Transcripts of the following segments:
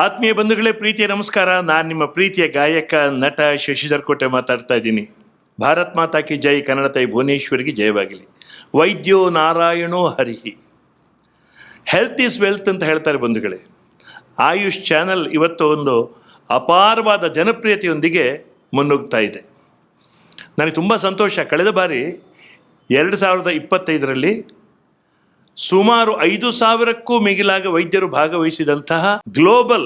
ಆತ್ಮೀಯ ಬಂಧುಗಳೇ, ಪ್ರೀತಿಯ ನಮಸ್ಕಾರ. ನಾನು ನಿಮ್ಮ ಪ್ರೀತಿಯ ಗಾಯಕ ನಟ ಶಶಿಧರ್ ಕೋಟೆ ಮಾತಾಡ್ತಾ ಇದ್ದೀನಿ. ಭಾರತ್ ಮಾತಾ ಕಿ ಜೈ, ಕನ್ನಡ ತಾಯಿ ಭುವನೇಶ್ವರಿಗೆ ಜಯವಾಗಲಿ. ವೈದ್ಯೋ ನಾರಾಯಣೋ ಹರಿಹಿ. ಹೆಲ್ತ್ ಈಸ್ ವೆಲ್ತ್ ಅಂತ ಹೇಳ್ತಾರೆ ಬಂಧುಗಳೇ. ಆಯುಷ್ ಚಾನಲ್ ಇವತ್ತು ಒಂದು ಅಪಾರವಾದ ಜನಪ್ರಿಯತೆಯೊಂದಿಗೆ ಮುನ್ನುಗ್ತಾ ಇದೆ. ನನಗೆ ತುಂಬ ಸಂತೋಷ. ಕಳೆದ ಬಾರಿ 2025ರಲ್ಲಿ ಸುಮಾರು 5,000ಕ್ಕೂ ಮಿಗಿಲಾಗ ವೈದ್ಯರು ಭಾಗವಹಿಸಿದಂತಹ ಗ್ಲೋಬಲ್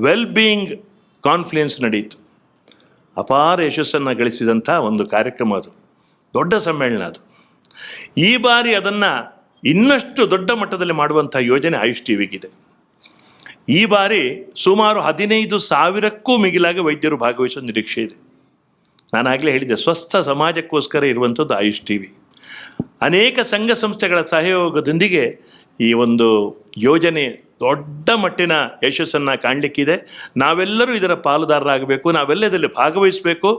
ವೆಲ್ ಬೀಯಿಂಗ್ ಕಾನ್ಫರೆನ್ಸ್ ನಡೆಯಿತು. ಅಪಾರ ಯಶಸ್ಸನ್ನು ಗಳಿಸಿದಂಥ ಒಂದು ಕಾರ್ಯಕ್ರಮ ಅದು, ದೊಡ್ಡ ಸಮ್ಮೇಳನ ಅದು. ಈ ಬಾರಿ ಅದನ್ನು ಇನ್ನಷ್ಟು ದೊಡ್ಡ ಮಟ್ಟದಲ್ಲಿ ಮಾಡುವಂಥ ಯೋಜನೆ ಆಯುಷ್ ಟಿವಿಗಿದೆ. ಈ ಬಾರಿ ಸುಮಾರು 15,000ಕ್ಕೂ ಮಿಗಿಲಾಗ ವೈದ್ಯರು ಭಾಗವಹಿಸುವ ನಿರೀಕ್ಷೆ ಇದೆ. ನಾನಾಗಲೇ ಹೇಳಿದ್ದೆ, ಸ್ವಸ್ಥ ಸಮಾಜಕ್ಕೋಸ್ಕರ ಇರುವಂಥದ್ದು ಆಯುಷ್ ಟಿವಿ. ಅನೇಕ ಸಂಘ ಸಂಸ್ಥೆಗಳ ಸಹಯೋಗದೊಂದಿಗೆ ಈ ಒಂದು ಯೋಜನೆ ದೊಡ್ಡ ಮಟ್ಟಿನ ಯಶಸ್ಸನ್ನು ಕಾಣಲಿಕ್ಕಿದೆ. ನಾವೆಲ್ಲರೂ ಇದರ ಪಾಲುದಾರರಾಗಬೇಕು, ನಾವೆಲ್ಲ ಇದರಲ್ಲಿ ಭಾಗವಹಿಸಬೇಕು.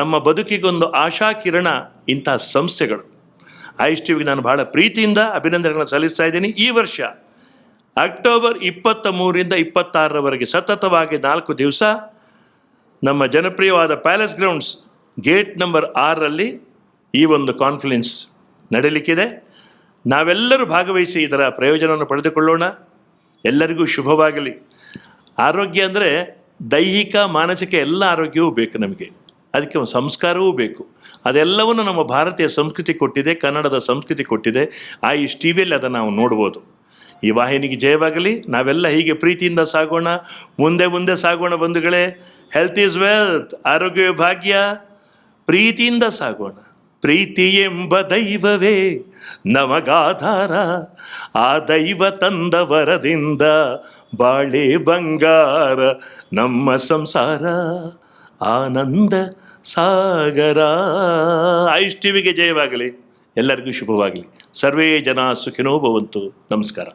ನಮ್ಮ ಬದುಕಿಗೊಂದು ಆಶಾ ಕಿರಣ ಇಂಥ ಸಂಸ್ಥೆಗಳು. ಆಯುಷ್ ಟಿವಿಗೆ ನಾನು ಬಹಳ ಪ್ರೀತಿಯಿಂದ ಅಭಿನಂದನೆಗಳನ್ನು ಸಲ್ಲಿಸ್ತಾ ಇದ್ದೀನಿ. ಈ ವರ್ಷ ಅಕ್ಟೋಬರ್ 23ರಿಂದ 26ರವರೆಗೆ ಸತತವಾಗಿ 4 ದಿವಸ ನಮ್ಮ ಜನಪ್ರಿಯವಾದ ಪ್ಯಾಲೇಸ್ ಗ್ರೌಂಡ್ಸ್ ಗೇಟ್ ನಂಬರ್ 6ರಲ್ಲಿ ಈ ಒಂದು ಕಾನ್ಫರೆನ್ಸ್ ನಡೆಯಲಿಕ್ಕಿದೆ. ನಾವೆಲ್ಲರೂ ಭಾಗವಹಿಸಿ ಇದರ ಪ್ರಯೋಜನವನ್ನು ಪಡೆದುಕೊಳ್ಳೋಣ. ಎಲ್ಲರಿಗೂ ಶುಭವಾಗಲಿ. ಆರೋಗ್ಯ ಅಂದರೆ ದೈಹಿಕ ಮಾನಸಿಕ ಎಲ್ಲ ಆರೋಗ್ಯವೂ ಬೇಕು ನಮಗೆ. ಅದಕ್ಕೆ ಒಂದು ಸಂಸ್ಕಾರವೂ ಬೇಕು. ಅದೆಲ್ಲವನ್ನು ನಮ್ಮ ಭಾರತೀಯ ಸಂಸ್ಕೃತಿ ಕೊಟ್ಟಿದೆ, ಕನ್ನಡದ ಸಂಸ್ಕೃತಿ ಕೊಟ್ಟಿದೆ. ಆಯುಷ್ ಟಿವಿಯಲ್ಲಿ ಅದನ್ನು ನಾವು ನೋಡ್ಬೋದು. ಈ ವಾಹಿನಿಗೆ ಜಯವಾಗಲಿ. ನಾವೆಲ್ಲ ಹೀಗೆ ಪ್ರೀತಿಯಿಂದ ಸಾಗೋಣ, ಮುಂದೆ ಸಾಗೋಣ ಬಂಧುಗಳೇ. ಹೆಲ್ತ್ ಈಸ್ ವೆಲ್ತ್, ಆರೋಗ್ಯವೇ ಭಾಗ್ಯ. ಪ್ರೀತಿಯಿಂದ ಸಾಗೋಣ. ಪ್ರೀತಿ ಎಂಬ ದೈವವೇ ನಮಗಾಧಾರ, ಆ ದೈವ ತಂದ ವರದಿಂದ ಬಾಳೆ ಬಂಗಾರ, ನಮ್ಮ ಸಂಸಾರ ಆನಂದ ಸಾಗರ. ಆಯುಷ್ ಟಿವಿಗೆ ಜಯವಾಗಲಿ. ಎಲ್ಲರಿಗೂ ಶುಭವಾಗಲಿ. ಸರ್ವೇ ಜನ ಸುಖಿನೋ ಭವಂತು. ನಮಸ್ಕಾರ.